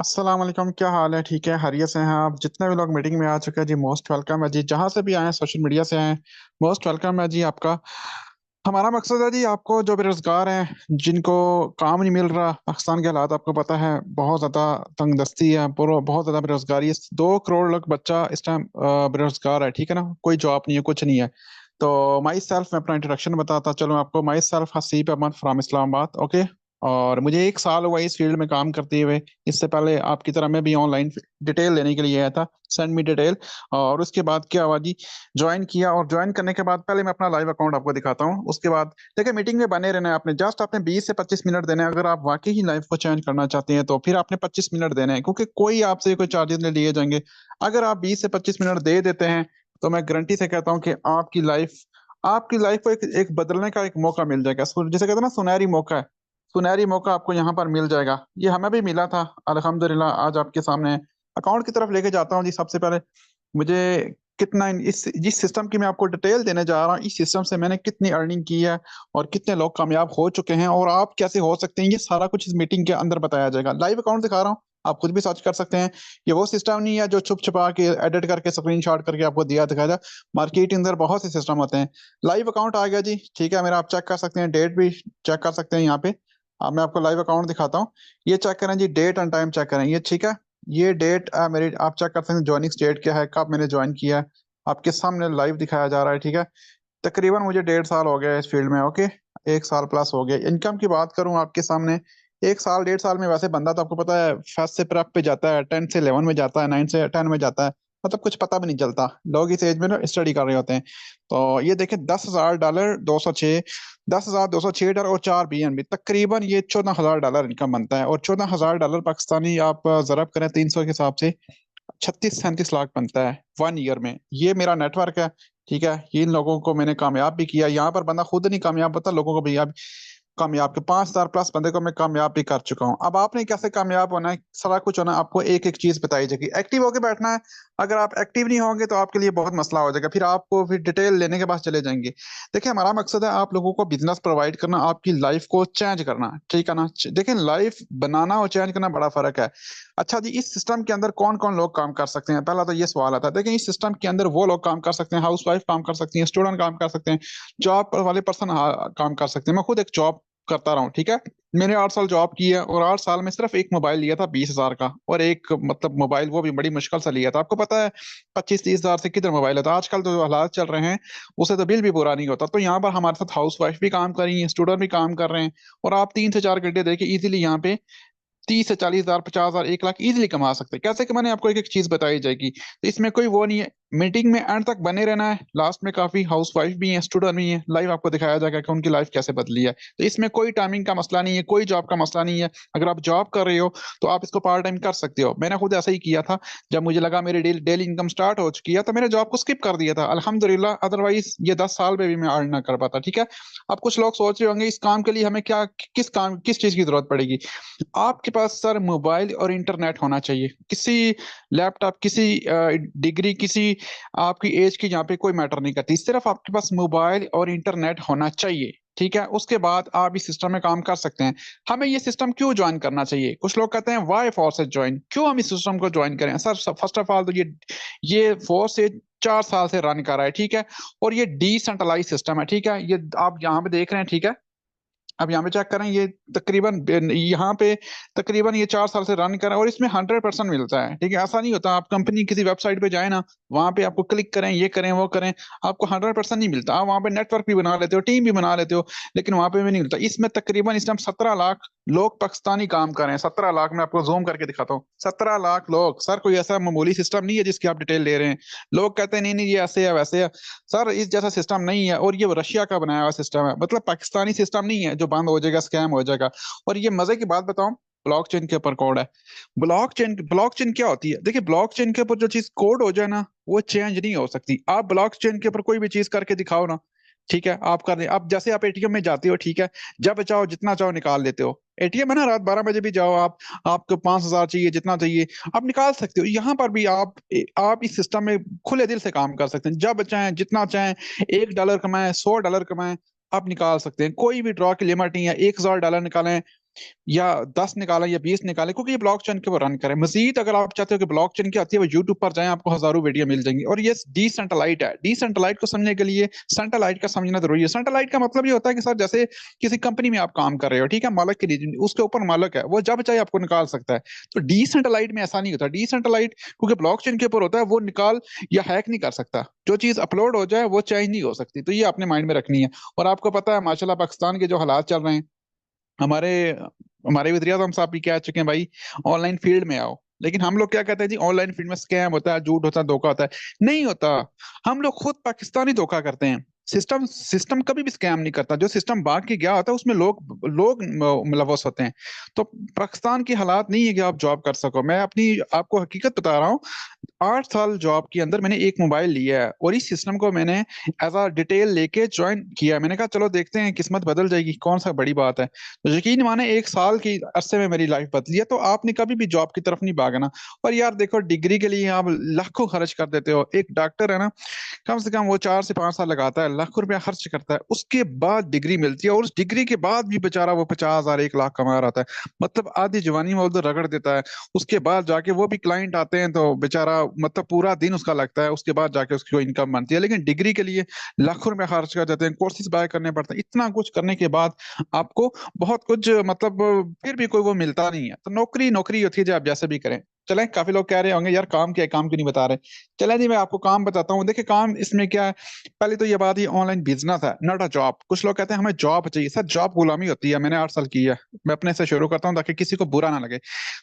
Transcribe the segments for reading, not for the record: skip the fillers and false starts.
अस्सलाम वालेकुम। क्या हाल है? ठीक है, खैरियत से हैं आप? जितने भी लोग मीटिंग में आ चुके हैं जी, मोस्ट वेलकम है जी। जहां से भी आए, सोशल मीडिया से आए, मोस्ट वेलकम है जी आपका। हमारा मकसद है जी, आपको जो बेरोजगार हैं, जिनको काम नहीं मिल रहा, पाकिस्तान के हालात आपको पता है, बहुत ज्यादा तंगदस्ती है, बहुत ज्यादा बेरोजगारी है। 2 करोड़ लोग बच्चा इस टाइम बेरोजगार है, ठीक है ना? कोई जॉब नहीं है, कुछ नहीं है। तो माई सेल्फ, मैं अपना इंट्रोडक्शन बताता चलो आपको। Myself Haseeb Ahmed from Islamabad, okay. और मुझे 1 साल हुआ इस फील्ड में काम करते हुए। इससे पहले आपकी तरह मैं भी ऑनलाइन डिटेल लेने के लिए आया था, सेंड मी डिटेल। और उसके बाद क्या हुआ जी, ज्वाइन किया। और ज्वाइन करने के बाद पहले मैं अपना लाइव अकाउंट आपको दिखाता हूँ। उसके बाद देखिए, मीटिंग में बने रहना है आपने। जस्ट आपने 20 से 25 मिनट देने हैं। अगर आप वाकई ही लाइफ को चेंज करना चाहते हैं तो फिर आपने 25 मिनट देने हैं, क्योंकि कोई आपसे कोई चार्जेस नहीं लिए जाएंगे। अगर आप 20 से 25 मिनट दे देते हैं तो मैं गारंटी से कहता हूँ कि आपकी लाइफ को एक बदलने का एक मौका मिल जाएगा। जैसे कहते हैं ना, सुनहरी मौका है। सुनहरी मौका आपको यहाँ पर मिल जाएगा। ये हमें भी मिला था, अल्हम्दुलिल्लाह। आज आपके सामने अकाउंट की तरफ लेके जाता हूँ जी। सबसे पहले मुझे कितना इस जिस सिस्टम की मैं आपको डिटेल देने जा रहा हूँ, इस सिस्टम से मैंने कितनी अर्निंग की है और कितने लोग कामयाब हो चुके हैं और आप कैसे हो सकते हैं, ये सारा कुछ इस मीटिंग के अंदर बताया जाएगा। लाइव अकाउंट दिखा रहा हूँ, आप खुद भी सर्च कर सकते हैं। ये वो सिस्टम नहीं है जो छुप छुपा के एडिट करके स्क्रीनशॉट करके आपको दिया दिखाया जाए। मार्केट के अंदर बहुत से सिस्टम होते हैं। लाइव अकाउंट आ गया जी, ठीक है मेरा। आप चेक कर सकते हैं, डेट भी चेक कर सकते हैं यहाँ पे। अब मैं आपको लाइव अकाउंट दिखाता हूँ। ये चेक करें जी, डेट एंड टाइम चेक करें, ये ठीक है। ये डेट मेरी आप चेक कर सकते हैं, ज्वाइनिंग डेट क्या है, कब मैंने ज्वाइन किया है, आपके सामने लाइव दिखाया जा रहा है, ठीक है। तकरीबन मुझे 1.5 साल हो गया है इस फील्ड में, ओके। 1 साल प्लस हो गया। इनकम की बात करूं आपके सामने, 1 साल 1.5 साल में वैसे बंदा तो आपको पता है, फर्स्ट से प्रेप पे जाता है, 10 से 11 में जाता है, 9 से 10 में जाता है। मतलब कुछ पता भी नहीं चलता, लोग इस एज में ना स्टडी कर रहे होते हैं। तो ये देखें, $10,000, 206, $10,206 और 4 BNB, तकरीबन ये $14,000 इनकम बनता है। और $14,000 पाकिस्तानी आप ज़रब करें 300 के हिसाब से, 36-37 लाख बनता है 1 ईयर में। ये मेरा नेटवर्क है, ठीक है। इन लोगों को मैंने कामयाब भी किया। यहाँ पर बंदा खुद नहीं कामयाब होता, लोगों को भी कामयाब के 5,000 प्लस बंदे को मैं कामयाब भी कर चुका हूँ। अब आपने कैसे कामयाब होना है, सारा कुछ होना है, आपको एक एक चीज बताई जाएगी। एक्टिव होके बैठना है। अगर आप एक्टिव नहीं होंगे तो आपके लिए बहुत मसला हो जाएगा, फिर आपको फिर डिटेल लेने के बाद चले जाएंगे। देखिए, हमारा मकसद है आप लोगों को बिजनेस प्रोवाइड करना, आपकी लाइफ को चेंज करना, ठीक है ना। देखिए, लाइफ बनाना और चेंज करना बड़ा फर्क है। अच्छा जी, इस सिस्टम के अंदर कौन कौन लोग काम कर सकते हैं? पहला तो ये सवाल आता है। देखिए, इस सिस्टम के अंदर वो लोग काम कर सकते हैं, हाउस वाइफ काम कर सकती हैं, स्टूडेंट काम कर सकते हैं, जॉब वाले पर्सन काम कर सकते हैं। मैं खुद एक जॉब करता रहा हूँ, ठीक है। मैंने 8 साल जॉब की है और 8 साल में सिर्फ एक मोबाइल लिया था 20,000 का। और एक मतलब मोबाइल वो भी बड़ी मुश्किल से लिया था। आपको पता है, 25-30 हजार से किधर मोबाइल होता है आजकल? तो जो हालात चल रहे हैं, उसे तो बिल भी पूरा नहीं होता। तो यहाँ पर हमारे साथ हाउस वाइफ भी काम कर रही है, स्टूडेंट भी काम कर रहे हैं। और आप 3 से 4 घंटे देखिए, इजीली यहाँ पे 30 से 40 हजार, 50 हजार, 1 लाख इजीली कमा सकते हैं। कैसे कमाने, आपको एक एक चीज बताई जाएगी। तो इसमें कोई वो नहीं है, मीटिंग में एंड तक बने रहना है। लास्ट में काफी हाउस वाइफ भी हैं, स्टूडेंट भी हैं, लाइव आपको दिखाया जाएगा कि उनकी लाइफ कैसे बदली है। तो इसमें कोई टाइमिंग का मसला नहीं है, कोई जॉब का मसला नहीं है। अगर आप जॉब कर रहे हो तो आप इसको पार्ट टाइम कर सकते हो। मैंने खुद ऐसा ही किया था। जब मुझे लगा मेरी डेली इनकम स्टार्ट हो चुकी है तो मैंने जॉब को स्किप कर दिया था, अल्हम्दुलिल्लाह। अदरवाइज ये 10 साल में भी मैं अर्न ना कर पाता, ठीक है। अब कुछ लोग सोच रहे होंगे, इस काम के लिए हमें क्या, किस चीज की जरूरत पड़ेगी? आपके पास सर मोबाइल और इंटरनेट होना चाहिए। किसी लैपटॉप, किसी डिग्री, किसी आपकी एज की यहाँ पे कोई मैटर नहीं करती, सिर्फ आपके पास मोबाइल और इंटरनेट होना चाहिए, ठीक है। उसके बाद आप इस सिस्टम में काम कर सकते हैं। हमें ये सिस्टम क्यों ज्वाइन करना चाहिए? कुछ लोग कहते हैं वाई फोर्स से ज्वाइन, क्यों हम इस सिस्टम को ज्वाइन करें? सर फर्स्ट ऑफ ऑल तो ये फोर्स से 4 साल से रन कर रहा है, ठीक है। और ये डिसेंट्रलाइज सिस्टम है, ठीक है। ये आप यहाँ पे देख रहे हैं, ठीक है। अब यहाँ पे चेक करें, ये तकरीबन यहाँ पे तकरीबन ये 4 साल से रन कर रहा है और इसमें 100% मिलता है, ठीक है। ऐसा नहीं होता, आप कंपनी किसी वेबसाइट पे जाए ना, वहां पे आपको क्लिक करें, ये करें वो करें, आपको 100% नहीं मिलता। आप वहां पे नेटवर्क भी बना लेते हो, टीम भी बना लेते हो, लेकिन वहां पे भी नहीं मिलता। इसमें तकरीबन इस टाइम 17 लाख लोग पाकिस्तानी काम कर रहे हैं। 17 लाख, मैं आपको जूम करके दिखाता हूँ, 17 लाख लोग। सर कोई ऐसा मामूली सिस्टम नहीं है जिसकी आप डिटेल ले रहे हैं। लोग कहते हैं नहीं नहीं, ये ऐसे है वैसे है। सर इस जैसा सिस्टम नहीं है, और ये रशिया का बनाया हुआ सिस्टम है, मतलब पाकिस्तानी सिस्टम नहीं है जो बंद हो जाएगा, स्कैम हो जाएगा। और ये मजे की बात बताऊं, ब्लॉकचेन के ऊपर कोड है। ब्लॉकचेन क्या होती है? देखिए, ब्लॉकचेन के ऊपर जो चीज कोड हो जाए ना, वो चेंज नहीं हो सकती। आप ब्लॉकचेन के ऊपर कोई भी चीज करके दिखाओ ना, ठीक है, आप कर रहे। अब जैसे आप एटीएम में जाते हो, ठीक है, जब चाहो जितना चाहो निकाल लेते हो। एटीएम है ना, रात 12 बजे भी जाओ आप, आपको 5,000 चाहिए, जितना चाहिए आप निकाल सकते हो। यहाँ पर भी आप इस सिस्टम में खुले दिल से काम कर सकते हैं, जब चाहें जितना चाहें। $1 कमाएं, $100 कमाएं, आप निकाल सकते हैं। कोई भी ड्रॉ की लिमिट नहीं है, $1,000 निकालें, या 10 निकालें या 20 निकालें, क्योंकि ये ब्लॉकचेन के वो रन करें। मजीद अगर आप चाहते हो कि ब्लॉकचेन की आती है, वो यूट्यूब पर जाएं, आपको हजारों वीडियो मिल जाएंगी। और ये डिसेंट्रलाइट है। डिसेंट्रलाइट को समझने के लिए सेंट्रलाइट का समझना जरूरी है। सेंट्रलाइट का मतलब ये होता है कि सर जैसे किसी कंपनी में आप काम कर रहे हो, ठीक है, मालिक के नीचे उसके ऊपर मालिक है, वो जब चाहे आपको निकाल सकता है। तो डिसेंट्रलाइट में ऐसा नहीं होता। डिसेंट्रलाइट क्योंकि ब्लॉकचेन के ऊपर होता है, वो निकाल या हैक नहीं कर सकता। जो चीज अपलोड हो जाए वो चेंज नहीं हो सकती। तो ये आपने माइंड में रखनी है। और आपको पता है माशाल्लाह पाकिस्तान के जो हालात चल रहे हैं, हमारे हमारे वज़ीर आज़म साहब भी कह चुके हैं भाई, ऑनलाइन फील्ड में आओ। लेकिन हम लोग क्या कहते हैं जी, ऑनलाइन फील्ड में स्कैम होता है, झूठ होता है, धोखा होता है। नहीं होता। हम लोग खुद पाकिस्तानी धोखा करते हैं। सिस्टम सिस्टम कभी भी स्कैम नहीं करता। जो सिस्टम भाग के गया होता है उसमें लोग लोग मुलव्वस होते हैं। तो पाकिस्तान की हालात नहीं है कि आप जॉब कर सको। मैं अपनी आपको हकीकत बता रहा हूँ। 8 साल जॉब के अंदर मैंने एक मोबाइल लिया है, और इस सिस्टम को मैंने एज अ डिटेल लेके ज्वाइन किया है। मैंने कहा चलो देखते हैं, किस्मत बदल जाएगी, कौन सा बड़ी बात है। तो यकीन माने 1 साल की अरसे में मेरी लाइफ बदली है। तो आपने कभी भी जॉब की तरफ नहीं भागना। और यार देखो, डिग्री के लिए आप लाखों खर्च कर देते हो। एक डॉक्टर है ना, कम से कम वो 4 से 5 साल लगाता है, लाखों रुपया खर्च करता है, उसके बाद डिग्री मिलती है। और उस डिग्री के बाद भी बेचारा वो 50,000 1 लाख कमा रहा था। मतलब आधी जवानी में उधर रगड़ देता है। उसके बाद जाके वो भी क्लाइंट आते हैं तो बेचारा मतलब पूरा दिन उसका लगता है, उसके बाद जाके उसकी कोई इनकम बनती है। लेकिन डिग्री के लिए लाखों रुपया खर्च कर जाते हैं, कोर्सेज बाय करने पड़ते हैं। इतना कुछ करने के बाद आपको बहुत कुछ मतलब फिर भी कोई वो मिलता नहीं है। तो नौकरी नौकरी होती है, जो आप जैसे भी करें। चलें, काफी लोग कह रहे होंगे यार काम क्या है, काम क्यों नहीं बता रहे। चलें जी, मैं आपको काम बताता हूँ। देखिए काम इसमें क्या है। पहले तो ये बात, ये ऑनलाइन बिजनेस है, नॉट अ जॉब। कुछ लोग कहते हैं हमें जॉब चाहिए। सर जॉब गुलामी होती है। मैंने 8 साल की है। मैं अपने से शुरू करता हूँ ताकि किसी को बुरा ना लगे।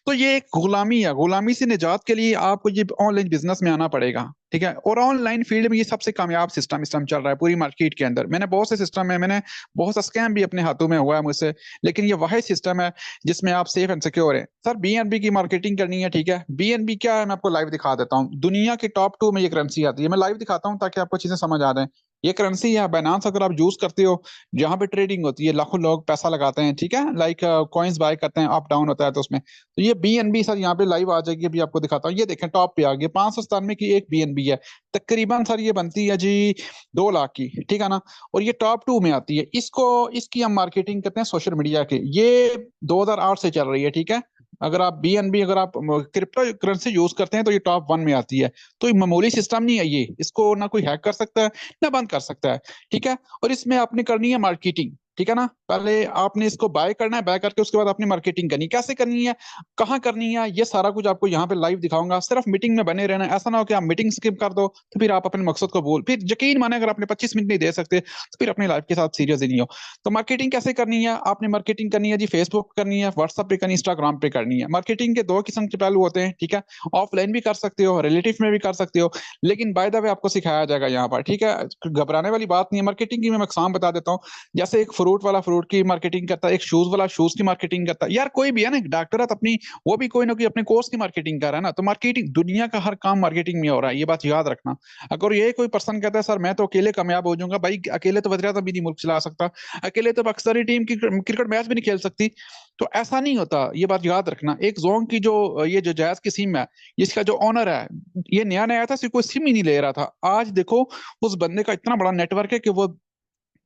तो ये एक गुलामी है। गुलामी से निजात के लिए आपको ये ऑनलाइन बिजनेस में आना पड़ेगा, ठीक है। और ऑनलाइन फील्ड में ये सबसे कामयाब सिस्टम सिस्टम चल रहा है पूरी मार्केट के अंदर। मैंने बहुत से सिस्टम है, मैंने बहुत सा स्कैम भी अपने हाथों में हुआ है मुझसे। लेकिन ये वही सिस्टम है जिसमें आप सेफ एंड सिक्योर है। सर बीएनबी की मार्केटिंग करनी है, ठीक है। बीएनबी क्या है, मैं आपको लाइव दिखा देता हूँ। दुनिया के टॉप 2 में ये करेंसी आती है। मैं लाइव दिखाता हूँ ताकि आपको चीजें समझ आ जाए। ये करेंसी है बाइनांस, अगर आप यूज करते हो, जहां पे ट्रेडिंग होती है, लाखों लोग पैसा लगाते हैं, ठीक है, लाइक कॉइन्स बाय करते हैं, अप डाउन होता है तो उसमें। तो ये बीएनबी सर यहाँ पे लाइव आ जाएगी, अभी आपको दिखाता हूँ। ये देखें टॉप पे आ गई, 597 की एक बीएनबी है। तकरीबन सर ये बनती है जी 2 लाख की, ठीक है ना। और ये टॉप 2 में आती है। इसको इसकी हम मार्केटिंग करते हैं सोशल मीडिया के। ये 2008 से चल रही है, ठीक है। अगर आप बीएनबी, अगर आप क्रिप्टो करेंसी यूज करते हैं तो ये टॉप 1 में आती है। तो ये मामूली सिस्टम नहीं है ये। इसको ना कोई हैक कर सकता है, ना बंद कर सकता है, ठीक है। और इसमें आपने करनी है मार्केटिंग, ठीक है ना। पहले आपने इसको बाय करना है, बाय करके उसके बाद अपनी मार्केटिंग करनी है। कैसे करनी है, कहाँ करनी है, ये सारा कुछ आपको यहाँ पे लाइव दिखाऊंगा। सिर्फ मीटिंग में बने रहना है। ऐसा ना हो कि आप मीटिंग स्किप कर दो तो फिर आप अपने मकसद को भूल, फिर यकीन माने अगर आपने 25 मिनट नहीं दे सकते तो फिर अपनी लाइफ के साथ सीरियस ही नहीं हो। तो मार्केटिंग कैसे करनी है, आपने मार्केटिंग करनी है जी, फेसबुक करनी है, व्हाट्सएप पे करनी है, इंस्टाग्राम पे करनी है। मार्केटिंग के 2 किस्म के पहलू होते हैं, ठीक है। ऑफलाइन भी कर सकते हो, रिलेटिव में भी कर सकते हो। लेकिन बाय द वे आपको सिखाया जाएगा यहाँ पर, ठीक है। घबराने वाली बात नहीं है। मार्केटिंग की मैं एग्जाम बता देता हूँ। जैसे एक फ्रूट वाला फ्रूट की मार्केटिंग करता है, एक शूज वाला शूज की मार्केटिंग करता है। यार कोई भी है ना, एक डॉक्टर है तो अपनी, वो भी कोई ना कोई अपने कोर्स की मार्केटिंग कर रहा है ना। तो मार्केटिंग, दुनिया का हर काम मार्केटिंग में हो रहा है, ये बात याद रखना। अगर ये कोई पर्सन कहता है सर मैं तो अकेले कामयाब हो जाऊंगा, भाई अकेले तो वजीर आजम भी नहीं मुल्क चला सकता, अकेले तो पाकिस्तानी टीम की क्रिकेट मैच भी नहीं खेल सकती। तो ऐसा नहीं होता, ये बात याद रखना। एक जोंग की जो ये जो जैज की सिम है, इसका जो ओनर है, ये नया नया था, सिर्फ कोई सिम ही नहीं ले रहा था। आज देखो उस बंदे का इतना बड़ा नेटवर्क है कि वो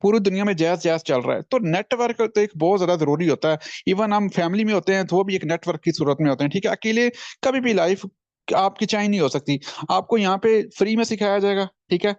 पूरी दुनिया में जैज जैज चल रहा है। तो नेटवर्क तो एक बहुत ज्यादा जरूरी होता है। इवन हम फैमिली में होते हैं तो वो भी एक नेटवर्क की सूरत में होते हैं, ठीक है। अकेले कभी भी लाइफ आपकी चाय नहीं हो सकती। आपको यहाँ पे फ्री में सिखाया जाएगा, ठीक है।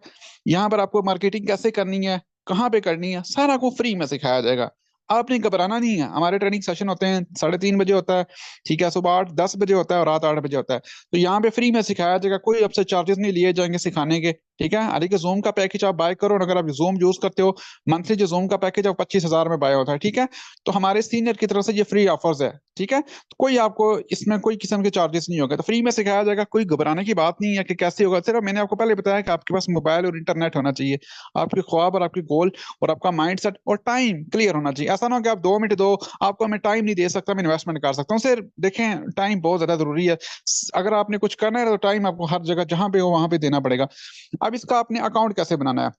यहाँ पर आपको मार्केटिंग कैसे करनी है, कहाँ पे करनी है, सारा को फ्री में सिखाया जाएगा। आपने घबराना नहीं है। हमारे ट्रेनिंग सेशन होते हैं 3:30 बजे होता है, ठीक है, सुबह 8-10 बजे होता है और रात 8 बजे होता है। तो यहाँ पे फ्री में सिखाया जाएगा, कोई आपसे चार्जेस नहीं लिए जाएंगे सिखाने के, ठीक है। हालांकि जूम का पैकेज आप बाय करो, और अगर आप जूम यूज करते हो, मंथली जो जूम का पैकेज है वो 25,000 में बाय होता है, ठीक है। तो हमारे सीनियर की तरफ से ये फ्री ऑफर्स है, ठीक है। तो कोई आपको इसमें कोई किस्म के चार्जेस नहीं होगा। तो फ्री में सिखाया जाएगा, कोई घबराने की बात नहीं है कि कैसे होगा। सिर्फ मैंने आपको पहले बताया कि आपके पास मोबाइल और इंटरनेट होना चाहिए, आपके ख्वाब और आपके गोल और आपका माइंड सेट और टाइम क्लियर होना चाहिए। ऐसा ना हो कि आप 2 मिनट दो, आपको मैं टाइम नहीं दे सकता, मैं इन्वेस्टमेंट कर सकता हूँ। सिर्फ देखें, टाइम बहुत ज्यादा जरूरी है। अगर आपने कुछ करना है तो टाइम आपको हर जगह जहां पे हो वहां पे देना पड़ेगा। अब इसका आपने अकाउंट कैसे बनाना है।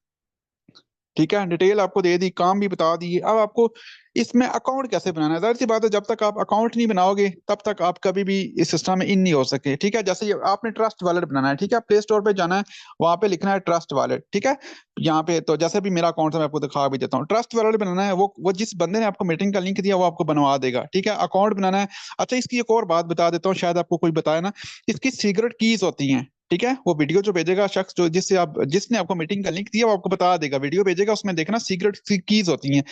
ठीक है, डिटेल आपको दे दी, काम भी बता दिए। अब आपको इसमें अकाउंट कैसे बनाना है, जाहिर सी बात है जब तक आप अकाउंट नहीं बनाओगे तब तक आप कभी भी इस सिस्टम में इन नहीं हो सके। ठीक है, जैसे ये आपने ट्रस्ट वॉलेट बनाना है, ठीक है, प्ले स्टोर पे जाना है, वहां पे लिखना है ट्रस्ट वॉलेट। ठीक है, यहाँ पे तो जैसे भी मेरा अकाउंट है मैं आपको दिखा भी देता हूँ। ट्रस्ट वॉलेट बनाना है, वो जिस बंदे ने आपको मीटिंग का लिंक दिया वो आपको बनवा देगा। ठीक है, अकाउंट बनाना है। अच्छा, इसकी एक और बात बता देता हूँ, शायद आपको कोई बताया ना, इसकी सीक्रेट कीज होती हैं। ठीक है, वो वीडियो जो भेजेगा शख्स, जो जिसने आपको मीटिंग का लिंक दिया, वो आपको बता देगा, वीडियो भेजेगा, उसमें देखना सीक्रेट कीज होती हैं,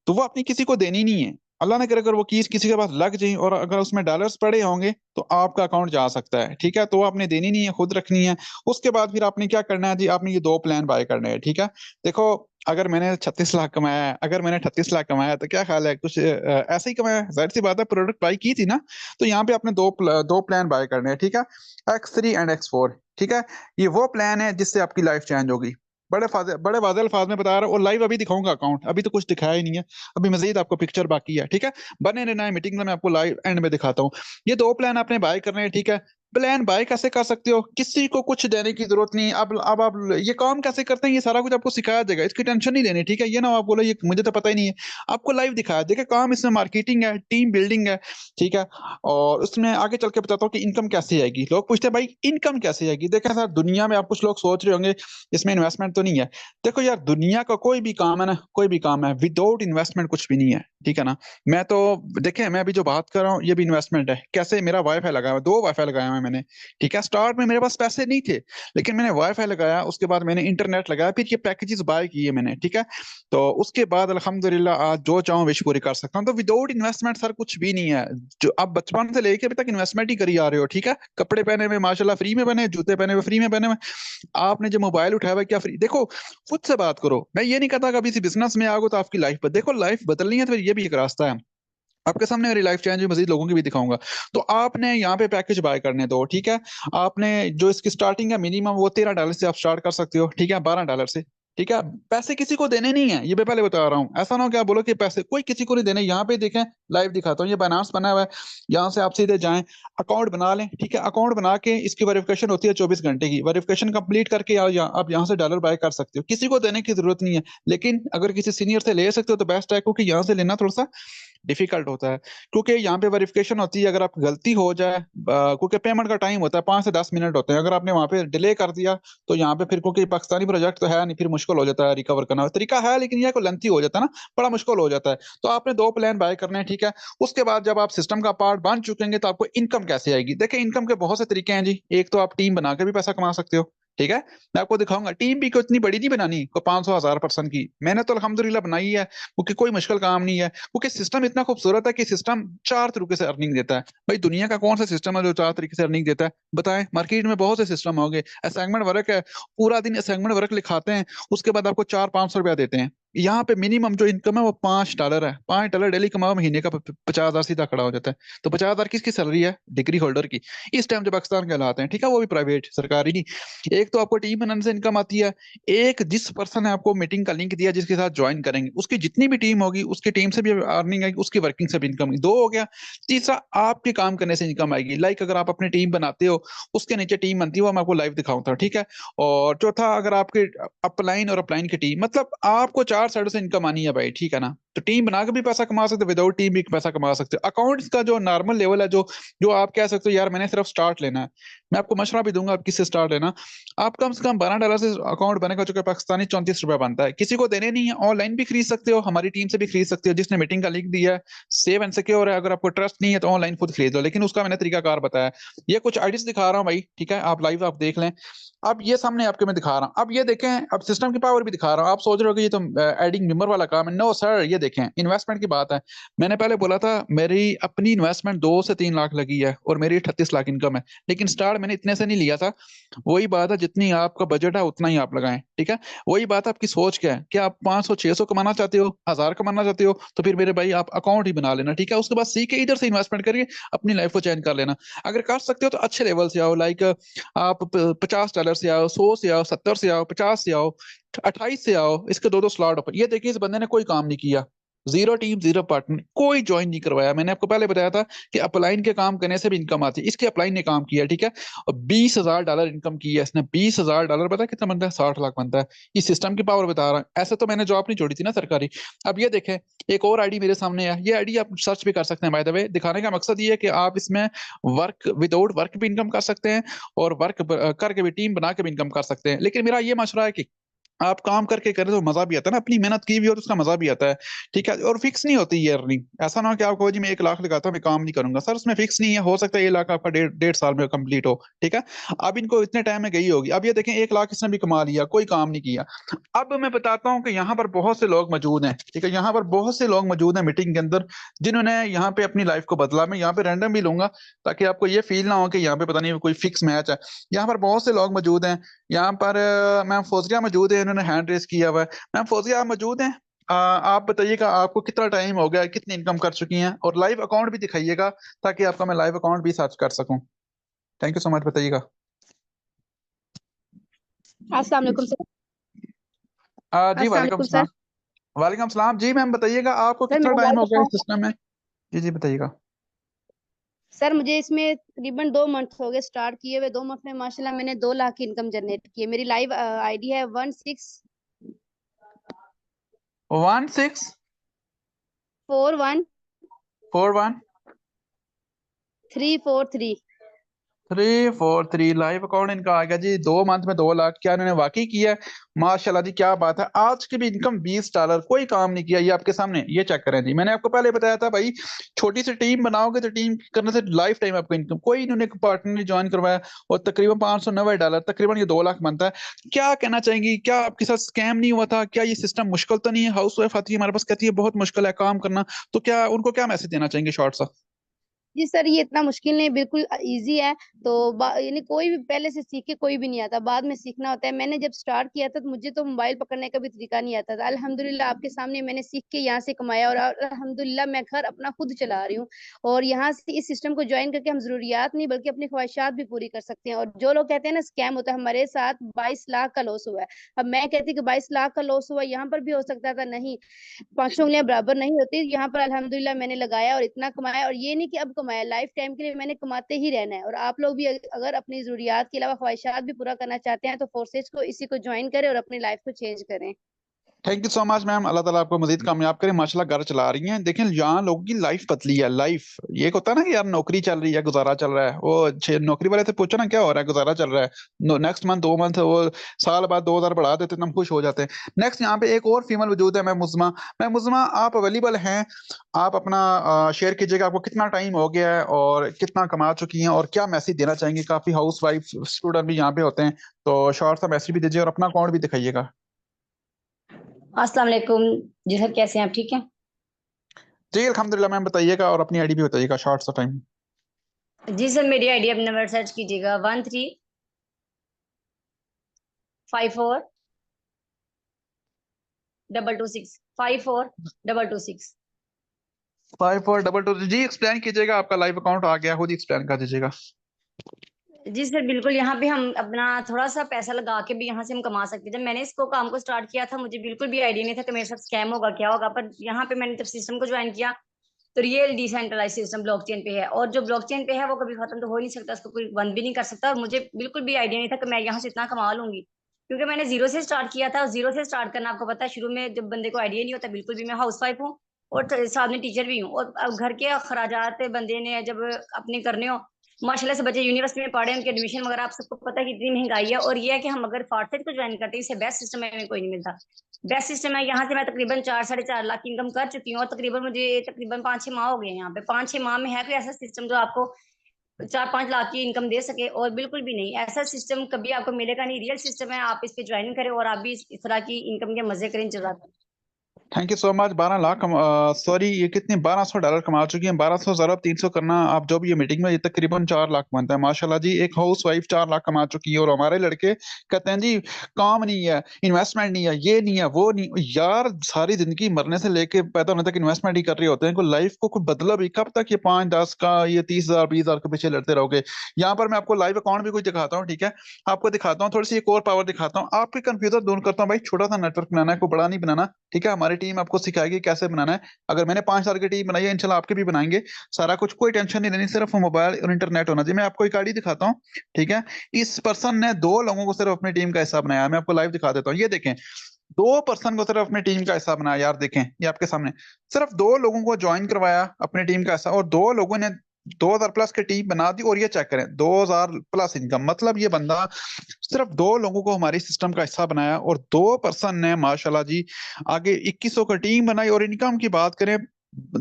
तो वो अपनी किसी को देनी नहीं है। अल्लाह ने करे अगर वो कीज किसी के पास लग जाए और अगर उसमें डॉलर्स पड़े होंगे तो आपका अकाउंट जा सकता है। ठीक है, तो वो आपने देनी नहीं है, खुद रखनी है। उसके बाद फिर आपने क्या करना है जी, आपने ये दो प्लान बाय करने हैं। ठीक है, देखो, अगर मैंने 36 लाख कमाया है, अगर मैंने 38 लाख कमाया है, तो क्या ख्याल है, कुछ ऐसे ही कमाया है? जाहिर सी बात है, प्रोडक्ट बाय की थी ना। तो यहाँ पे आपने दो प्लान बाय करने हैं। ठीक है, X3 एंड X4। ठीक है, ये वो प्लान है जिससे आपकी लाइफ चेंज होगी। बड़े वाज़ेह अल्फाज में बता रहा हूँ, और लाइव अभी दिखाऊंगा अकाउंट, अभी तो कुछ दिखाया ही नहीं है, अभी मजीद आपको पिक्चर बाकी है। ठीक है, बने रहना है मीटिंग में, मैं आपको लाइव एंड में दिखाता हूँ। ये दो प्लान आपने बाय करने हैं। ठीक है, प्लान बाय कैसे कर सकते हो, किसी को कुछ देने की जरूरत नहीं। अब आप ये काम कैसे करते हैं, ये सारा कुछ आपको सिखाया जाएगा, इसकी टेंशन नहीं लेनी। ठीक है, ये ना आप बोलो ये मुझे तो पता ही नहीं है, आपको लाइव दिखाया। देखिए, काम इसमें मार्केटिंग है, टीम बिल्डिंग है। ठीक है, और उसमें आगे चल के बताता हूँ कि इनकम कैसे आएगी। लोग पूछते हैं भाई इनकम कैसे आएगी। देखें सर, दुनिया में आप कुछ लोग सोच रहे होंगे इसमें इन्वेस्टमेंट तो नहीं है। देखो यार, दुनिया का कोई भी काम है ना, कोई भी काम है, विदाउट इन्वेस्टमेंट कुछ भी नहीं है। ठीक है ना, मैं तो, देखें, मैं अभी जो बात कर रहा हूँ ये भी इन्वेस्टमेंट है। कैसे, मेरा वाईफाई लगाया हुआ है, दो वाईफाई लगाया हुआ है मैंने। ठीक है, स्टार्ट में मेरे पास पैसे नहीं थे, लेकिन मैंने वाईफाई लगाया, उसके बाद मैंने इंटरनेट लगाया, फिर ये पैकेजेस बाय किए मैंने। ठीक है, तो उसके बाद अल्हम्दुलिल्लाह आज जो चाहूँ विश पूरी कर सकता हूँ। तो विदाउट इन्वेस्टमेंट सर कुछ भी नहीं है। जो आप बचपन से लेके अभी तक इन्वेस्टमेंट ही करी आ रहे हो। ठीक है, कपड़े पहने में माशाल्लाह फ्री में बने, जूते पहने में फ्री में पहने में, आपने जो मोबाइल उठाया हुआ है, क्या फ्री। देखो, खुद से बात करो, मैं ये नहीं कहता कभी इसी बिजनेस में आओ तो आपकी लाइफ पर, देखो लाइफ बदलनी है तो फिर ये भी एक रास्ता है। आपके सामने मेरी लाइफ चेंज हुई, मजीद लोगों की भी दिखाऊंगा। तो आपने यहाँ पे पैकेज बाय करने दो। ठीक है, आपने जो इसकी स्टार्टिंग है मिनिमम वो $13 से आप स्टार्ट कर सकते हो। ठीक है, $12 से। ठीक है, पैसे किसी को देने नहीं है, ये मैं पहले बता रहा हूँ। ऐसा ना हो कि आप बोलो कि पैसे कोई किसी को नहीं देने। यहाँ पे देखें, लाइव दिखाता हूँ, ये बाइनांस बना हुआ है, यहाँ से आप सीधे जाएं, अकाउंट बना लें। ठीक है, अकाउंट बना के इसकी वेरिफिकेशन होती है 24 घंटे की, वेरिफिकेशन कंप्लीट करके आप यहाँ से डॉलर बाय कर सकते हो, किसी को देने की जरूरत नहीं है। लेकिन अगर किसी सीनियर से ले सकते हो तो बेस्ट है, क्योंकि यहाँ से लेना थोड़ा सा डिफिकल्ट होता है, क्योंकि यहाँ पे वेरिफिकेशन होती है। अगर आप गलती हो जाए, क्योंकि पेमेंट का टाइम होता है 5 से 10 मिनट होते हैं, अगर आपने वहां पे डिले कर दिया तो यहाँ पे फिर, क्योंकि पाकिस्तानी प्रोजेक्ट तो है नहीं, फिर मुश्किल हो जाता है रिकवर करना। तरीका है लेकिन यह को लेंथी हो जाता है ना, बड़ा मुश्किल हो जाता है। तो आपने दो प्लान बाय करने हैं। ठीक है, उसके बाद जब आप सिस्टम का पार्ट बन चुकेंगे तो आपको इनकम कैसे आएगी। देखिए, इनकम के बहुत से तरीके हैं जी। एक तो आप टीम बना के भी पैसा कमा सकते हो। ठीक है, मैं आपको दिखाऊंगा, टीम भी कोई इतनी बड़ी नहीं बनानी, को 500 1000 पर्सन की, मैंने तो अल्हम्दुलिल्लाह बनाई है, क्योंकि कोई मुश्किल काम नहीं है, क्योंकि सिस्टम इतना खूबसूरत है कि सिस्टम चार तरीके से अर्निंग देता है। भाई दुनिया का कौन सा सिस्टम है जो चार तरीके से अर्निंग देता है, बताएं। मार्केट में बहुत से सिस्टम होंगे, असाइनमेंट वर्क है, पूरा दिन असाइनमेंट वर्क लिखाते हैं, उसके बाद आपको 400 500 रुपया देते हैं। यहाँ पे मिनिमम जो इनकम है वो $5 है। $5 डेली कमाओ, महीने का 50 हजार सीधा खड़ा हो जाता है। तो 50 हजार किसकी सैलरी है, डिग्री होल्डर की। इस टाइम जो पाकिस्तान के हालात हैं, ठीक है, वो भी प्राइवेट सरकारी नहीं। एक तो आपको टीम बनाने से इनकम आती है, एक जिस पर्सन ने आपको मीटिंग का लिंक दिया जिसके साथ ज्वाइन करेंगे उसकी जितनी भी टीम होगी उसकी टीम से भी अर्निंग आएगी, उसकी वर्किंग से भी इनकम, दो हो गया। तीसरा, आपके काम करने से इनकम आएगी, लाइक अगर आप अपनी टीम बनाते हो, उसके नीचे टीम बनती है, वो मैं आपको लाइव दिखाऊंगा। ठीक है, और चौथा, अगर आपके अपलाइन और अपलाइन की टीम, मतलब आपको चार साइडों से इनकम आनी है भाई। ठीक है ना, तो टीम बना के भी पैसा कमा सकते हो, विदाउट टीम भी पैसा कमा सकते हो। अकाउंट्स का जो नॉर्मल लेवल है, जो जो आप कह सकते हो यार मैंने सिर्फ स्टार्ट लेना है, मैं आपको मशवरा भी दूंगा आप किससे स्टार्ट लेना। आप कम से कम $12 से अकाउंट बनेगा, जो कि पाकिस्तानी 34 रुपया बनता है। किसी को देने नहीं है, ऑनलाइन भी खरीद सकते हो, हमारी टीम से भी खरीद सकते हो, जिसने मीटिंग का लिंक दिया है, सेव एंड सिक्योर है। अगर आपको ट्रस्ट नहीं है तो ऑनलाइन खुद खरीद लो, लेकिन उसका मैंने तरीकाकार बताया। ये कुछ आइडियाज दिखा रहा हूँ भाई, ठीक है, आप लाइव आप देख लें। अब ये सामने आपके मैं दिखा रहा हूँ, अब ये देखें, अब सिस्टम की पावर भी दिखा रहा हूँ। आप सोच रहे हो कि ये तो एडिंग मेंबर वाला काम है, नो सर, ये देखें इन्वेस्टमेंट की बात है। मैंने पहले बोला था मेरी अपनी इन्वेस्टमेंट 2 से 3 लाख लगी है और मेरी 38 लाख इनकम है, लेकिन स्टार्ट मैंने इतने से नहीं लिया था। वही बात है, जितनी आपका बजट है उतना ही आप लगाएं। ठीक है, वही बात है, आपकी सोच क्या है, क्या आप 500 600 कमाना चाहते हो, 1000 कमाना चाहते हो, तो फिर मेरे भाई आप अकाउंट ही बना लेना। ठीक है, उसके बाद सीख के इधर से इन्वेस्टमेंट करके अपनी लाइफ को चेंज कर लेना। अगर कर सकते हो तो अच्छे लेवल से आओ, लाइक आप $50 से आओ, 100 से आओ, 70 से आओ, 50 से आओ, 28 से आओ, इसके दो दो स्लॉट ओपन। ये देखिए, इस बंदे ने कोई काम नहीं किया, जीरो टीम जीरो पार्टनर, कोई ज्वाइन नहीं करवाया। मैंने आपको पहले बताया था कि अपलाइन के काम करने से भी इनकम आती है, इसके अपलाइन ने काम किया, ठीक है। और $20,000 इनकम की है इसने। $20,000 पता है कितना बनता है? 60 लाख बनता है। इस सिस्टम की पावर बता रहा है। ऐसे तो मैंने जॉब नहीं छोड़ी थी ना सरकारी। अब ये देखें, एक और आईडी मेरे सामने है। ये आईडी आप सर्च भी कर सकते हैं। बाय द वे, दिखाने का मकसद ये है कि आप इसमें वर्क विदाउट वर्क भी इनकम कर सकते हैं, और वर्क करके भी, टीम बना के भी इनकम कर सकते हैं। लेकिन मेरा ये मशवरा है कि आप काम करके करें तो मजा भी आता है ना, अपनी मेहनत की भी हो तो उसका मजा भी आता है, ठीक है। और फिक्स नहीं होती ये अर्निंग। ऐसा ना हो कि आप कहो जी मैं 1 लाख लगाता हूँ, मैं काम नहीं करूंगा। सर उसमें फिक्स नहीं है, हो सकता है 1 लाख आपका डेढ़ डेढ़ साल में कंप्लीट हो, ठीक है। अब इनको इतने टाइम में गई होगी। अब ये देखें, 1 लाख इसने भी कमा लिया, कोई काम नहीं किया। अब मैं बताता हूँ कि यहाँ पर बहुत से लोग मौजूद हैं, ठीक है। यहाँ पर बहुत से लोग मौजूद हैं मीटिंग के अंदर, जिन्होंने यहाँ पे अपनी लाइफ को बदला। मैं यहाँ पे रैंडम भी लूंगा, ताकि आपको ये फील ना हो कि यहाँ पे पता नहीं कोई फिक्स मैच है। यहाँ पर बहुत से लोग मौजूद हैं। यहाँ पर मैम फौजिया मौजूद है, इन्होंने हैंड रेस किया हुआ है। मैम फौजिया, आप मौजूद हैं? आप बताइएगा आपको कितना टाइम हो गया है, कितनी इनकम कर चुकी हैं, और लाइव अकाउंट भी दिखाइएगा, ताकि आपका मैं लाइव अकाउंट भी सर्च कर सकूं। थैंक यू सो मच, बताइएगा। अस्सलाम वालेकुम सर। जी अस्सलाम वालेकुम वालेकुम सलाम। सर। वालेकुम सलाम जी। मैम बताइएगा आपको सर कितना मेरा टाइम लाइव हो गया इस अकाउंट, सिस्टम में? जी जी बताइएगा। सर मुझे इसमें तकरीबन 2 मंथ हो गए स्टार्ट किए हुए। 2 मंथ में माशाल्लाह मैंने 2 लाख की इनकम जनरेट की है। मेरी लाइव आईडी है 1641 1641343। 343 लाइव अकाउंट इनका आ गया जी। 2 मंथ में 2 लाख, क्या इन्होंने वाकई किया है? माशाल्लाह जी, क्या बात है। आज की भी इनकम $20, कोई काम नहीं किया। ये आपके सामने, ये चेक करें जी। मैंने आपको पहले बताया था भाई, छोटी सी टीम बनाओगे तो टीम करने से लाइफ टाइम आपको इनकम। कोई इन्होंने पार्टनर नहीं ज्वाइन करवाया, और तकरीबन $590, तकरीबन ये 2 लाख बनता है। क्या कहना चाहेंगी? क्या आपके साथ स्कैम नहीं हुआ था? क्या ये सिस्टम मुश्किल तो नहीं है? हाउस वाइफ आती है हमारे पास, कहती है बहुत मुश्किल है काम करना, तो क्या उनको क्या मैसेज देना चाहेंगे शॉर्ट सा? जी सर, ये इतना मुश्किल नहीं, बिल्कुल इजी है। तो यानी कोई भी पहले से सीख के कोई भी नहीं आता, बाद में सीखना होता है। मैंने जब स्टार्ट किया था तो मुझे तो मोबाइल पकड़ने का भी तरीका नहीं आता था। अल्हम्दुलिल्लाह आपके सामने मैंने सीख के यहाँ से कमाया, और अल्हम्दुलिल्लाह मैं घर अपना खुद चला रही हूँ। और यहाँ से इस सिस्टम को ज्वाइन करके हम जरूरियात नहीं बल्कि अपनी ख्वाहिशात भी पूरी कर सकते हैं। और जो लोग कहते हैं ना स्कैम होता है, हमारे साथ 22 लाख का लॉस हुआ है। अब मैं कहती कि 22 लाख का लॉस हुआ, यहाँ पर भी हो सकता था। नहीं, पांचों उंगलियां बराबर नहीं होती। यहाँ पर अल्हम्दुलिल्लाह मैंने लगाया और इतना कमाया। और ये नहीं कि अब कमाया, लाइफ टाइम के लिए मैंने कमाते ही रहना है। और आप लोग भी अगर अपनी जरूरियात के अलावा ख्वाहिशात भी पूरा करना चाहते हैं तो फोर्सेज को, इसी को ज्वाइन करें और अपनी लाइफ को चेंज करें। Thank you so much ma'am. Allah ताला आपको मजीद कामयाब करे। माशाल्लाह घर चला रही हैं। देखें यहाँ लोगों की लाइफ बदली है। लाइफ ये एक होता है ना कि यार नौकरी चल रही है, गुजारा चल रहा है। वो नौकरी वाले से पूछो ना क्या हो रहा है, गुजारा चल रहा है। नेक्स्ट मंथ 2 मंथ, वो साल बाद 2,000 बढ़ा देते हैं तो हम खुश हो जाते हैं। नेक्स्ट यहाँ पे एक और फीमेल वजूद है, मैं मुज़मा। मैं मुज़मा, आप अवेलेबल हैं? आप अपना शेयर कीजिएगा, आपको कितना टाइम हो गया है और कितना कमा चुकी हैं, और क्या मैसेज देना चाहेंगे? काफी हाउस वाइफ स्टूडेंट भी यहाँ पे होते हैं, तो शॉर्ट सा मैसेज भी दीजिए और अपना अकाउंट भी दिखाइएगा। अस्सलाम वालेकुम जी सर, कैसे हैं आप? ठीक है जी अल्हम्दुलिल्लाह मैम, बताइएगा और अपनी आईडी भी बताइएगा शॉर्ट सा टाइम। जी सर, मेरी आईडी अपने नंबर सर्च कीजिएगा 135422654226 54226। 5422 जी। एक्सप्लेन कीजिएगा, आपका लाइव अकाउंट आ गया, खुद ही एक्सप्लेन कर दीजिएगा। जी सर बिल्कुल, यहाँ पे हम अपना थोड़ा सा पैसा लगा के भी यहाँ से हम कमा सकते हैं। जब मैंने इसको काम को स्टार्ट किया था मुझे बिल्कुल भी आइडिया नहीं था कि मेरे साथ स्कैम होगा क्या होगा, पर यहाँ पे मैंने जब सिस्टम को ज्वाइन किया तो रियल डिसेंट्रलाइज सिस्टम ब्लॉकचेन पे है। और जो ब्लॉकचेन पे है वो कभी खत्म तो हो नहीं सकता, उसको कोई बंद भी नहीं कर सकता। और मुझे बिल्कुल भी आइडिया नहीं था कि मैं यहाँ से इतना कमा लूंगी, क्योंकि मैंने जीरो से स्टार्ट किया था। और जीरो से स्टार्ट करना आपको पता है, शुरू में जब बंदे को आइडिया नहीं होता बिल्कुल भी। मैं हाउस वाइफ हूँ और साथ में टीचर भी हूँ। और अब घर के अखराजात बंदे ने जब अपने करने हो, माशाल्लाह से बच्चे यूनिवर्सिटी में पढ़े, उनके एडमिशन वगैरह आप सबको पता है कि इतनी महंगाई है। और ये है कि हम अगर फार्सेट को ज्वाइन करते हैं, इससे बेस्ट सिस्टम में कोई नहीं मिलता। बेस्ट सिस्टम है। यहाँ से मैं तकरीबन 4 साढ़े 4 लाख की इनकम कर चुकी हूँ, और तकरीबन मुझे तकरीबन 5-6 माह हो गए हैं यहाँ पे। 5-6 माह में है कोई ऐसा सिस्टम जो आपको 4-5 लाख की इनकम दे सके? और बिल्कुल भी नहीं, ऐसा सिस्टम कभी आपको मिलेगा नहीं। रियल सिस्टम है, आप इस पे ज्वाइन करें और आप भी इस तरह की इनकम के मजे करें। जरूरत thank you so much. 12 lakh, sorry ये कितने, $1,200 कमा चुकी हैं। 1200 ज़रा 300 करना आप जो भी ये मीटिंग में, ये तकरीबन 4 लाख बनता है। माशाल्लाह जी, एक हाउस वाइफ 4 लाख कमा चुकी है। और हमारे लड़के कहते हैं जी काम नहीं है, इन्वेस्टमेंट नहीं है, ये नहीं है, वो नहीं। यार सारी जिंदगी मरने से लेके पैदा होने तक इन्वेस्टमेंट ही कर रहे होते हैं। कोई लाइफ को कोई बदला भी कब तक? ये 5-10 का, ये 30,000 20,000 के पीछे लड़ते रहोगे। यहाँ पर मैं आपको लाइव अकाउंट भी कुछ दिखाता हूँ, ठीक है। आपको दिखाता हूँ थोड़ी सी एक और पावर दिखाता हूँ, आपके कंफ्यूजन दूर करता हूँ। भाई छोटा सा नेटवर्क बनाना है, कोई बड़ा नहीं बनाना। ठीक है, हमारी टीम आपको सिखाएगी कैसे बनाना है। अगर मैंने 5 साल की टीम बनाई है, इंशाल्लाह आपके भी बनाएंगे सारा कुछ, कोई टेंशन नहीं लेनी, सिर्फ मोबाइल और इंटरनेट होना चाहिए। मैं आपको एक आईडी दिखाता हूँ, ठीक है। इस पर्सन ने 2 लोगों को सिर्फ अपनी टीम का हिस्सा बनाया है। मैं आपको लाइव दिखा देता हूँ, ये देखें, 2 पर्सन को सिर्फ अपनी टीम का हिस्सा बनाया यार, देखें ये आपके सामने। सिर्फ 2 लोगों को ज्वाइन करवाया अपनी टीम का हिस्सा, और 2 लोगों ने 2000 प्लस की टीम बना दी। और ये चेक करें, 2000 प्लस इनकम, मतलब ये बंदा सिर्फ 2 लोगों को हमारी सिस्टम का हिस्सा बनाया, और 2 पर्सन ने माशाल्लाह जी आगे 2100 का टीम बनाई। और इनकम की बात करें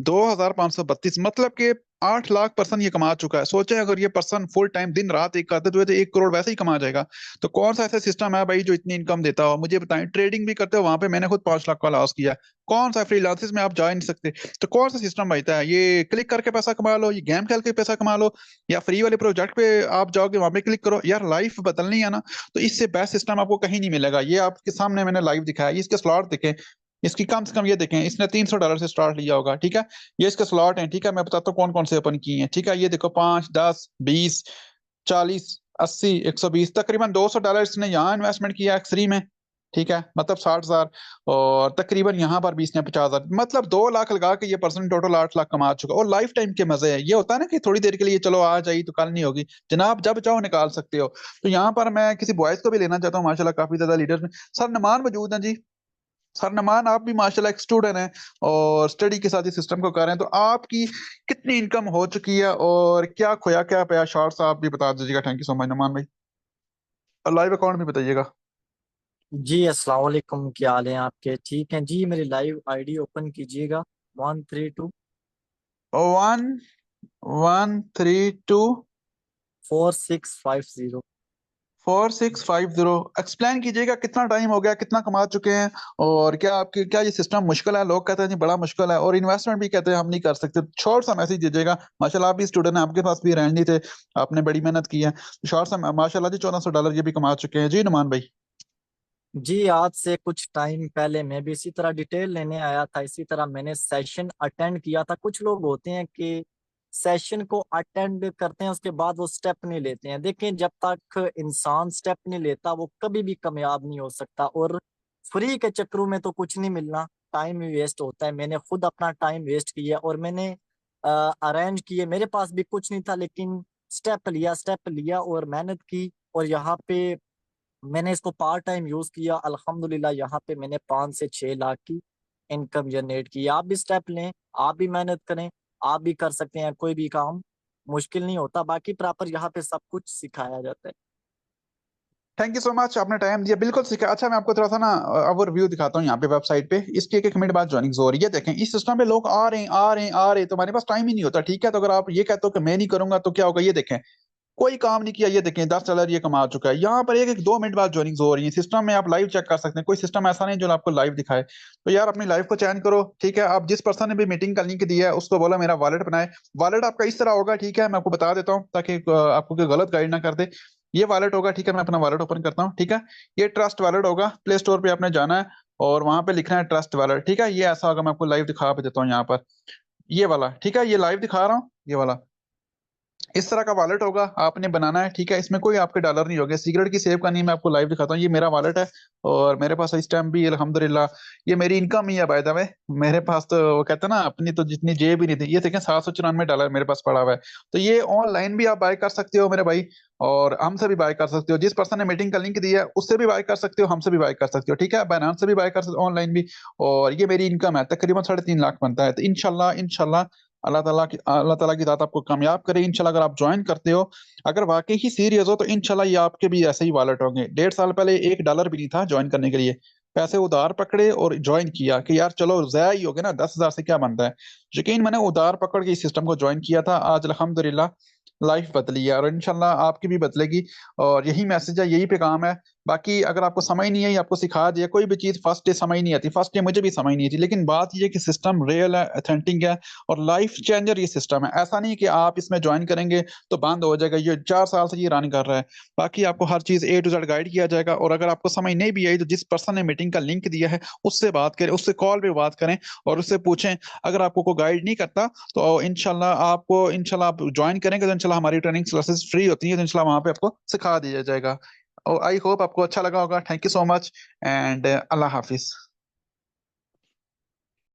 2532, मतलब कि 8 लाख पर्सन ये कमा चुका है। सोचे अगर ये पर्सन फुल टाइम दिन रात एक करते तो ये तो 1 करोड़ वैसे ही कमा जाएगा। तो कौन सा ऐसा सिस्टम है भाई जो इतनी इनकम देता हो, मुझे बताएं। ट्रेडिंग भी करते हो, वहां पे मैंने खुद 5 लाख का लॉस किया। कौन सा फ्रीलांसिस में आप जा ही नहीं सकते। तो कौन सा सिस्टम भाई है ये, क्लिक करके पैसा कमा लो, ये गेम खेल के पैसा कमा लो, या फ्री वाले प्रोजेक्ट पे आप जाओगे वहां पे क्लिक करो, यार लाइफ बदलनी है ना। तो इससे बेस्ट सिस्टम आपको कहीं नहीं मिलेगा। ये आपके सामने मैंने लाइव दिखाया, इसके स्लॉट देखें, इसकी कम से कम ये देखें, इसने $300 से स्टार्ट लिया होगा, ठीक है। ये इसके स्लॉट हैं, ठीक है। मैं बताता हूँ कौन कौन से ओपन किए हैं, ठीक है। ये देखो 5, 10, 20, 40, 80, 120, तकरीबन $200 इसने यहाँ इन्वेस्टमेंट किया एक्स3 में, ठीक है, मतलब 60,000। और तकरीबन यहाँ पर भी इसने 50,000, मतलब 2 लाख लगा के ये पर्सन टोटल 8 लाख कमा चुका। और लाइफ टाइम के मजे है। ये होता है ना कि थोड़ी देर के लिए चलो आज आई तो कल नहीं होगी, जनाब जब चाहो निकाल सकते हो। तो यहाँ पर मैं किसी बॉयज को भी लेना चाहता हूँ, माशाल्लाह काफी ज्यादा लीडर्स में सर नमान मौजूद हैं जी। सर नमान, आप भी माशाल्लाह एक स्टूडेंट हैं और स्टडी के साथ ही सिस्टम को कर रहे हैं, तो आपकी कितनी इनकम हो चुकी है और क्या खोया क्या पाया, शॉर्ट्स आप भी बता दीजिएगा। थैंक यू सो मच नमान भाई, और लाइव अकाउंट भी बताइएगा। जी अस्सलाम वालेकुम, क्या हाल है आपके? ठीक हैं जी। मेरी लाइव आईडी ओपन कीजिएगा। 132 1132 4650। 4650। एक्सप्लेन कीजिएगा कितना टाइम हो गया, कितना कमा चुके हैं, और क्या आपके, क्या ये सिस्टम मुश्किल है? लोग कहते हैं जी बड़ा मुश्किल है, और इन्वेस्टमेंट भी कहते हैं हम नहीं कर सकते। शॉर्ट सा मैसेज दीजिएगा। माशाल्लाह आप भी स्टूडेंट हैं, आपके पास भी रैंडी थे, आपने बड़ी मेहनत की है। शॉर्ट सा माशाल्लाह जी $1400 ये भी कमा चुके हैं जी नुमान भाई। जी आज से कुछ टाइम पहले मैं भी इसी तरह डिटेल लेने आया था, इसी तरह मैंने सेशन अटेंड किया था। कुछ लोग होते हैं कि सेशन को अटेंड करते हैं, उसके बाद वो स्टेप नहीं लेते हैं। देखें, जब तक इंसान स्टेप नहीं लेता वो कभी भी कामयाब नहीं हो सकता। और फ्री के चक्करों में तो कुछ नहीं मिलना, टाइम ही वेस्ट होता है। मैंने खुद अपना टाइम वेस्ट किया और मैंने अरेंज किए। मेरे पास भी कुछ नहीं था, लेकिन स्टेप लिया और मेहनत की, और यहाँ पे मैंने इसको पार्ट टाइम यूज किया। अल्हम्दुलिल्लाह यहाँ पे मैंने 5 से 6 लाख की इनकम जनरेट की। आप भी स्टेप लें, आप भी मेहनत करें, आप भी कर सकते हैं। कोई भी काम मुश्किल नहीं होता। बाकी प्रॉपर यहाँ पे सब कुछ सिखाया जाता है। थैंक यू सो मच, आपने टाइम दिया, बिल्कुल सीखा। अच्छा मैं आपको थोड़ा सा ना ओवरव्यू दिखाता हूँ यहाँ पे वेबसाइट पे। इसके 1 1 मिनट बाद ज्वाइनिंग हो रही है, देखें इस सिस्टम पे लोग आ रहे हैं आ रहे हैं आ रहे हैं, तो हमारे पास टाइम ही नहीं होता, ठीक है। तो अगर आप ये कहते हो कि मैं नहीं करूंगा तो क्या होगा, ये देखें कोई काम नहीं किया, ये देखें $10 ये कमा चुका है। यहाँ पर 1 1 2 मिनट बाद ज्वाइनिंग हो रही है। सिस्टम में आप लाइव चेक कर सकते हैं, कोई सिस्टम ऐसा नहीं जो आपको लाइव दिखाए। तो यार अपनी लाइफ को चैन करो, ठीक है। आप जिस पर्सन ने भी मीटिंग का लिंक दिया है उसको बोला मेरा वॉलेट बनाए। वॉलेट आपका इस तरह होगा, ठीक है, मैं आपको बता देता हूँ ताकि आपको कोई गलत गाइड ना कर दे। ये वॉलेट होगा, ठीक है, मैं अपना वॉलेट ओपन करता हूँ, ठीक है। ये ट्रस्ट वॉलेट होगा, प्ले स्टोर पे आपने जाना है और वहां पे लिखना है ट्रस्ट वॉलेट, ठीक है। ये ऐसा होगा, मैं आपको लाइव दिखा भी देता हूँ यहाँ पर, ये वाला, ठीक है, ये लाइव दिखा रहा हूँ, ये वाला इस तरह का वॉलेट होगा, आपने बनाना है, ठीक है। इसमें कोई आपके डॉलर नहीं होंगे, सीक्रेट की सेव का नहीं, मैं आपको लाइव दिखाता हूँ। ये मेरा वॉलेट है और मेरे पास इस टाइम भी अल्हम्दुलिल्लाह ये मेरी इनकम ही है बाय द वे। मेरे पास तो वो कहते हैं ना अपनी तो जितनी जेब ही नहीं थी। ये देखें $794 मेरे पास पड़ा हुआ है। तो ये ऑनलाइन भी आप बाय कर सकते हो मेरे भाई, और हमसे भी बाय कर सकते हो। जिस पर्सन ने मीटिंग का लिंक दिया है उससे भी बाय कर सकते हो, हमसे भी बाय कर सकते हो, ठीक है। बाइनांस से भी बाय कर सकते हो, ऑनलाइन भी। और ये मेरी इनकम है, तकरीबन 3.5 लाख बनता है। तो इंशाल्लाह इंशाल्लाह अल्लाह ताला की दात आपको कामयाब करे इंशाल्लाह। अगर आप ज्वाइन करते हो, अगर वाकई ही सीरियस हो, तो इंशाल्लाह ये आपके भी ऐसे ही वॉलेट होंगे। 1.5 साल पहले $1 भी नहीं था ज्वाइन करने के लिए, पैसे उधार पकड़े और ज्वाइन किया कि यार चलो जया ही हो गया ना, 10,000 से क्या बनता है। यकीन मैंने उधार पकड़ के इस सिस्टम को ज्वाइन किया था, आज अल्हम्दुलिल्लाह लाइफ बदली है, और इंशाल्लाह आपकी भी बदलेगी। और यही मैसेज है, यही पैगाम है। बाकी अगर आपको समझ नहीं आई, आपको सिखा दिया कोई भी चीज, फर्स्ट डे समझ नहीं आती, फर्स्ट डे मुझे भी समझ नहीं आती, लेकिन बात यह है कि सिस्टम रियल है, ऑथेंटिक है, और लाइफ चेंजर ये सिस्टम है। ऐसा नहीं कि आप इसमें ज्वाइन करेंगे तो बंद हो जाएगा, ये 4 साल से ये रन कर रहा है। बाकी आपको हर चीज A to Z गाइड किया जाएगा। और अगर आपको समझ नहीं भी आई तो जिस पर्सन ने मीटिंग का लिंक दिया है उससे बात करें, उससे कॉल पे बात करें और उससे पूछें। अगर आपको कोई गाइड नहीं करता तो इंशाल्लाह आप ज्वाइन करेंगे तो इंशाल्लाह हमारी ट्रेनिंग क्लासेस फ्री होती है, तो इंशाल्लाह वहां पे आपको सिखा दिया जाएगा। और आई होप आपको अच्छा लगा होगा। Thank you so much and Allah Hafiz.